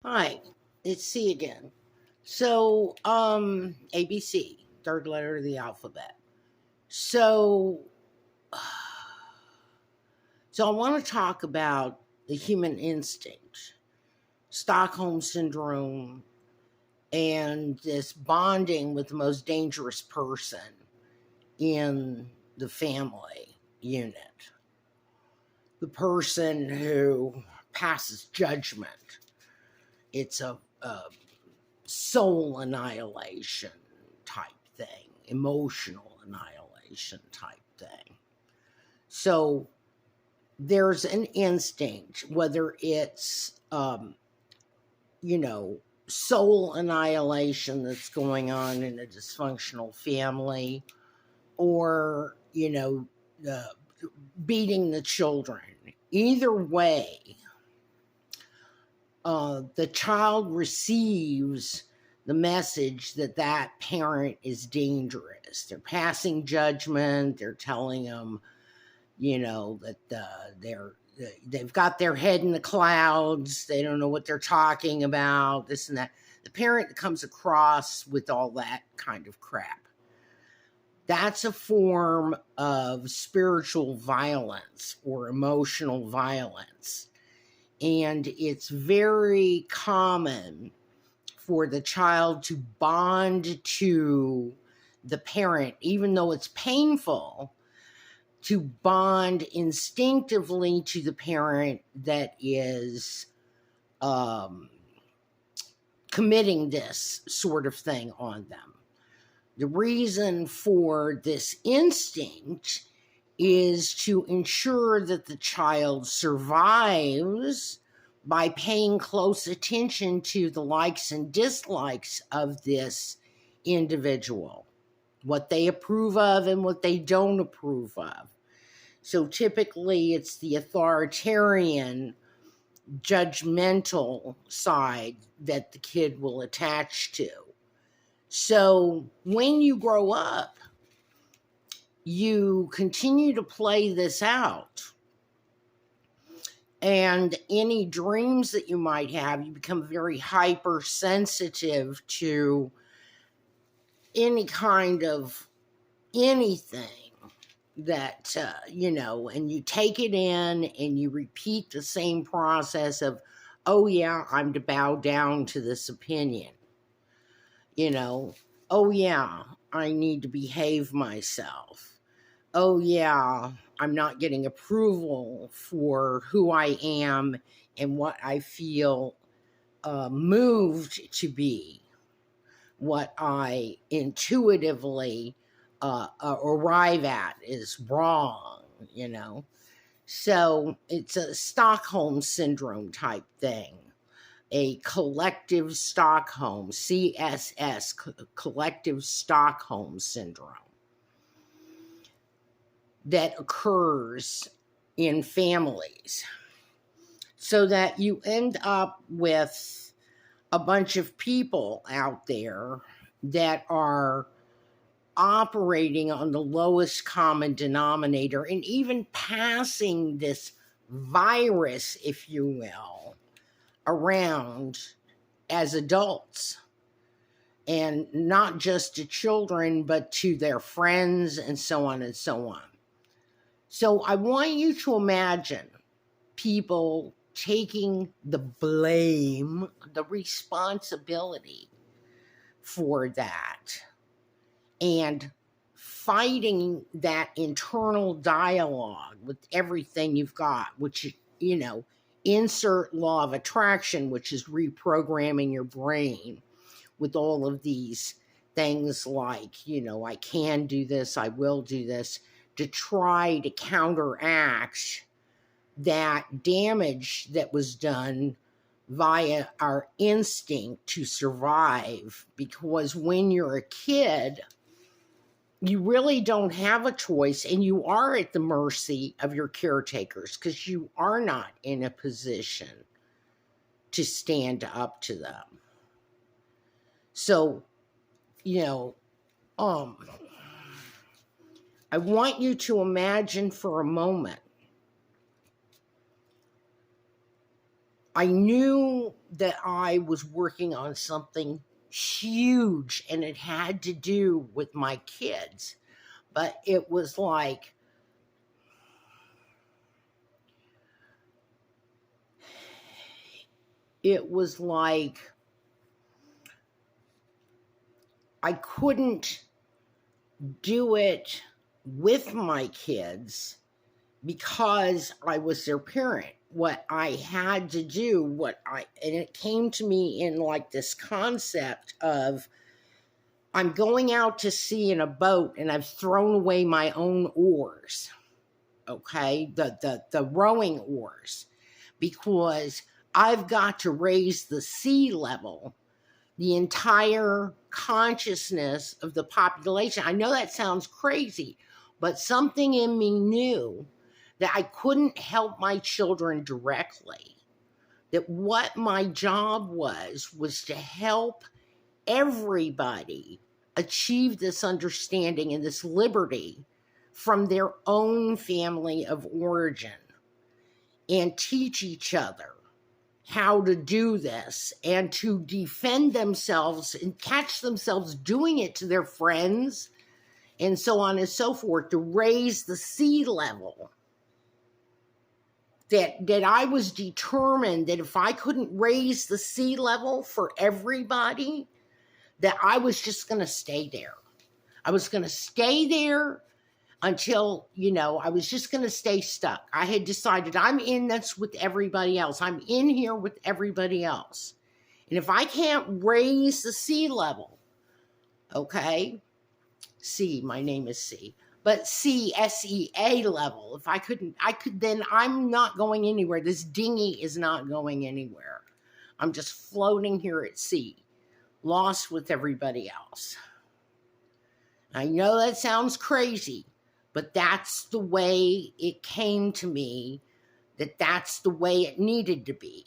Hi, it's C again. So, ABC, third letter of the alphabet. So, so I want to talk about the human instinct, Stockholm syndrome, and this bonding with the most dangerous person in the family unit, the person who passes judgment. It's a soul annihilation type thing, emotional annihilation type thing. So there's an instinct, whether it's, you know, soul annihilation that's going on in a dysfunctional family, or, uh, beating the children. Either way, the child receives the message that that parent is dangerous. They're passing judgment. They're telling them, that they've got their head in the clouds. They don't know what they're talking about. This and that. The parent comes across with all that kind of crap. That's a form of spiritual violence or emotional violence. And it's very common for the child to bond to the parent, even though it's painful, to bond instinctively to the parent that is committing this sort of thing on them. The reason for this instinct is to ensure that the child survives by paying close attention to the likes and dislikes of this individual, what they approve of and what they don't approve of. So typically it's the authoritarian, judgmental side that the kid will attach to. So when you grow up, you continue to play this out. And any dreams that you might have, you become very hypersensitive to any kind of anything that, and you take it in and you repeat the same process of, oh, yeah, I'm to bow down to this opinion. Oh, yeah, I need to behave myself. Oh, yeah, I'm not getting approval for who I am and what I feel moved to be, what I intuitively arrive at is wrong, So it's a Stockholm syndrome type thing, a collective Stockholm, CSS, collective Stockholm syndrome, that occurs in families, so that you end up with a bunch of people out there that are operating on the lowest common denominator and even passing this virus, if you will, around as adults, and not just to children, but to their friends and so on and so on. So I want you to imagine people taking the blame, the responsibility for that, and fighting that internal dialogue with everything you've got, which, insert law of attraction, which is reprogramming your brain with all of these things like, I can do this, I will do this, to try to counteract that damage that was done via our instinct to survive. Because when you're a kid, you really don't have a choice, and you are at the mercy of your caretakers because you are not in a position to stand up to them. So, I want you to imagine for a moment I knew that I was working on something huge and it had to do with my kids. But it was like, I couldn't do it with my kids because I was their parent. What I had to do, and it came to me in like this concept of, I'm going out to sea in a boat and I've thrown away my own oars, okay? The rowing oars, because I've got to raise the sea level, the entire consciousness of the population. I know that sounds crazy, but something in me knew that I couldn't help my children directly. That what my job was to help everybody achieve this understanding and this liberty from their own family of origin, and teach each other how to do this and to defend themselves and catch themselves doing it to their friends and so on and so forth, to raise the sea level. That I was determined that if I couldn't raise the sea level for everybody, that I was just going to stay there. I was going to stay there until, I was just going to stay stuck. I had decided I'm in this with everybody else. I'm in here with everybody else. And if I can't raise the sea level, okay, C, my name is C, but C, SEA level, if I could, then I'm not going anywhere. This dinghy is not going anywhere. I'm just floating here at sea, lost with everybody else. I know that sounds crazy, but that's the way it came to me, that's the way it needed to be.